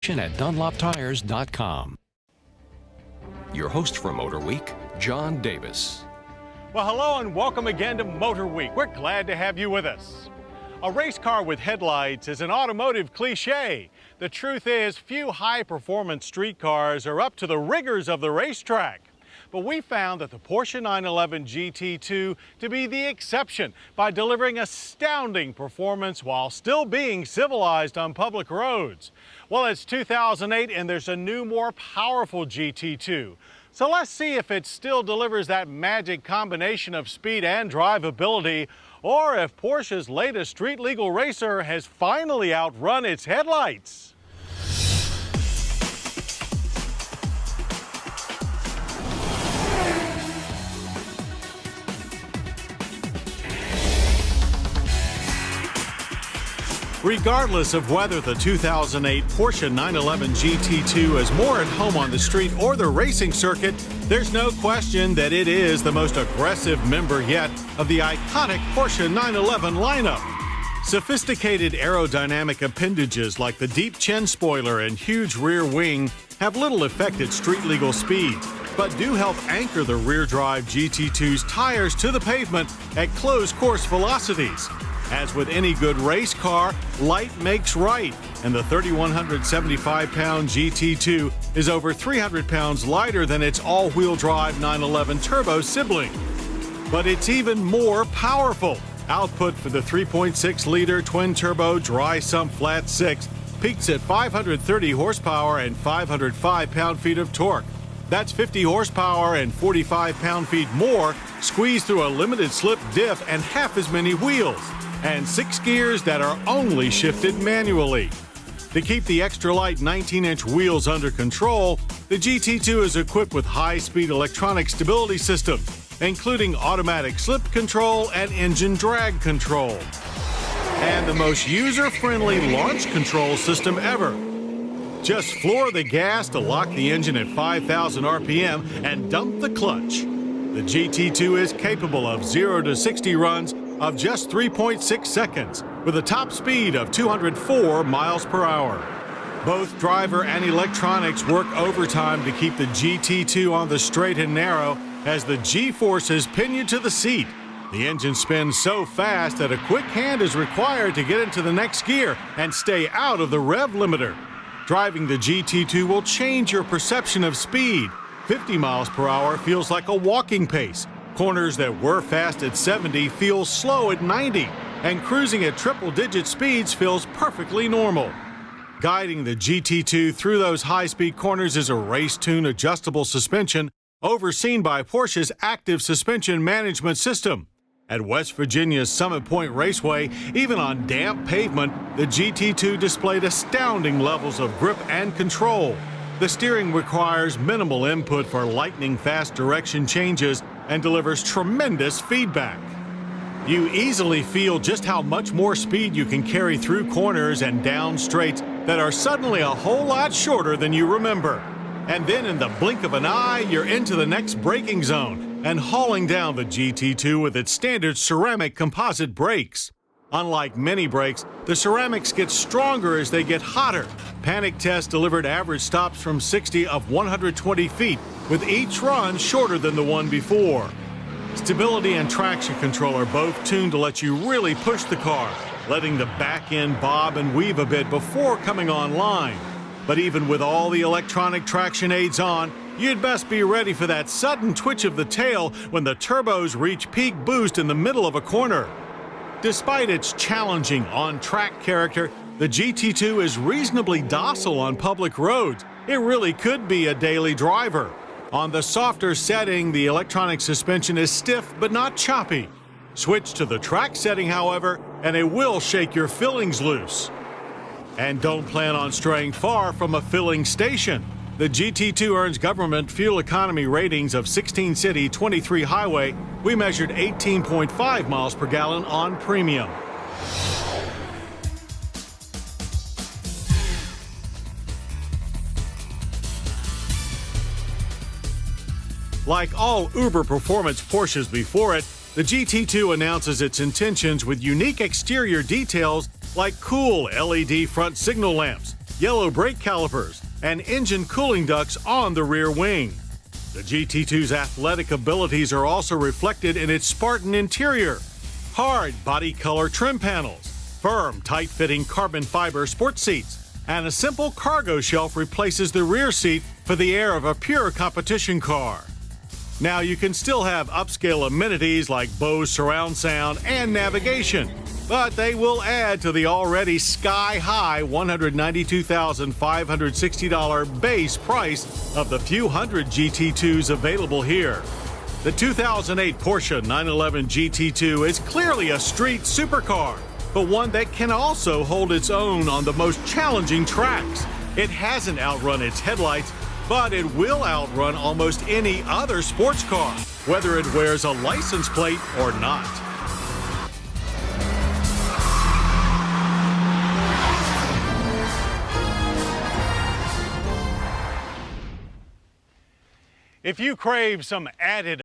at DunlopTires.com. Your host for Motorweek, John Davis. Well, hello and welcome again to Motorweek. We're glad to have you with us. A race car with headlights is an automotive cliche. The truth is, few high-performance street cars are up to the rigors of the racetrack. But we found that the Porsche 911 GT2 to be the exception by delivering astounding performance while still being civilized on public roads. Well, it's 2008 and there's a new, more powerful GT2. So let's see if it still delivers that magic combination of speed and drivability, or if Porsche's latest street-legal racer has finally outrun its headlights. Regardless of whether the 2008 Porsche 911 GT2 is more at home on the street or the racing circuit, there's no question that it is the most aggressive member yet of the iconic Porsche 911 lineup. Sophisticated aerodynamic appendages like the deep chin spoiler and huge rear wing have little effect at street-legal speeds, but do help anchor the rear-drive GT2's tires to the pavement at closed course velocities. As with any good race car, light makes right, and the 3,175-pound GT2 is over 300 pounds lighter than its all-wheel drive 911 turbo sibling. But it's even more powerful. Output for the 3.6-liter twin-turbo dry-sump flat six peaks at 530 horsepower and 505 pound-feet of torque. That's 50 horsepower and 45 pound-feet more squeezed through a limited-slip diff and half as many wheels, and 6 gears that are only shifted manually. To keep the extra-light 19-inch wheels under control, the GT2 is equipped with high-speed electronic stability systems, including automatic slip control and engine drag control, and the most user-friendly launch control system ever. Just floor the gas to lock the engine at 5,000 RPM and dump the clutch. The GT2 is capable of 0 to 60 runs of just 3.6 seconds, with a top speed of 204 miles per hour. Both driver and electronics work overtime to keep the GT2 on the straight and narrow as the G-forces pin you to the seat. The engine spins so fast that a quick hand is required to get into the next gear and stay out of the rev limiter. Driving the GT2 will change your perception of speed. 50 miles per hour feels like a walking pace. Corners that were fast at 70 feel slow at 90, and cruising at triple-digit speeds feels perfectly normal. Guiding the GT2 through those high-speed corners is a race-tune adjustable suspension overseen by Porsche's active suspension management system. At West Virginia's Summit Point Raceway, even on damp pavement, the GT2 displayed astounding levels of grip and control. The steering requires minimal input for lightning-fast direction changes and delivers tremendous feedback. You easily feel just how much more speed you can carry through corners and down straights that are suddenly a whole lot shorter than you remember. And then in the blink of an eye, you're into the next braking zone and hauling down the GT2 with its standard ceramic composite brakes. Unlike many brakes, the ceramics get stronger as they get hotter. Panic Test delivered average stops from 60 of 120 feet, with each run shorter than the one before. Stability and traction control are both tuned to let you really push the car, letting the back end bob and weave a bit before coming online. But even with all the electronic traction aids on, you'd best be ready for that sudden twitch of the tail when the turbos reach peak boost in the middle of a corner. Despite its challenging on-track character, the GT2 is reasonably docile on public roads. It really could be a daily driver. On the softer setting, the electronic suspension is stiff but not choppy. Switch to the track setting, however, and it will shake your fillings loose. And don't plan on straying far from a filling station. The GT2 earns government fuel economy ratings of 16 city, 23 highway. We measured 18.5 miles per gallon on premium. Like all uber performance Porsches before it, the GT2 announces its intentions with unique exterior details like cool LED front signal lamps, yellow brake calipers, and engine cooling ducts on the rear wing. The GT2's athletic abilities are also reflected in its Spartan interior. Hard body color trim panels, firm, tight-fitting carbon fiber sports seats, and a simple cargo shelf replaces the rear seat for the air of a pure competition car. Now you can still have upscale amenities like Bose surround sound and navigation, but they will add to the already sky-high $192,560 base price of the few hundred GT2s available here. The 2008 Porsche 911 GT2 is clearly a street supercar, but one that can also hold its own on the most challenging tracks. It hasn't outrun its headlights, but it will outrun almost any other sports car, whether it wears a license plate or not. If you crave some added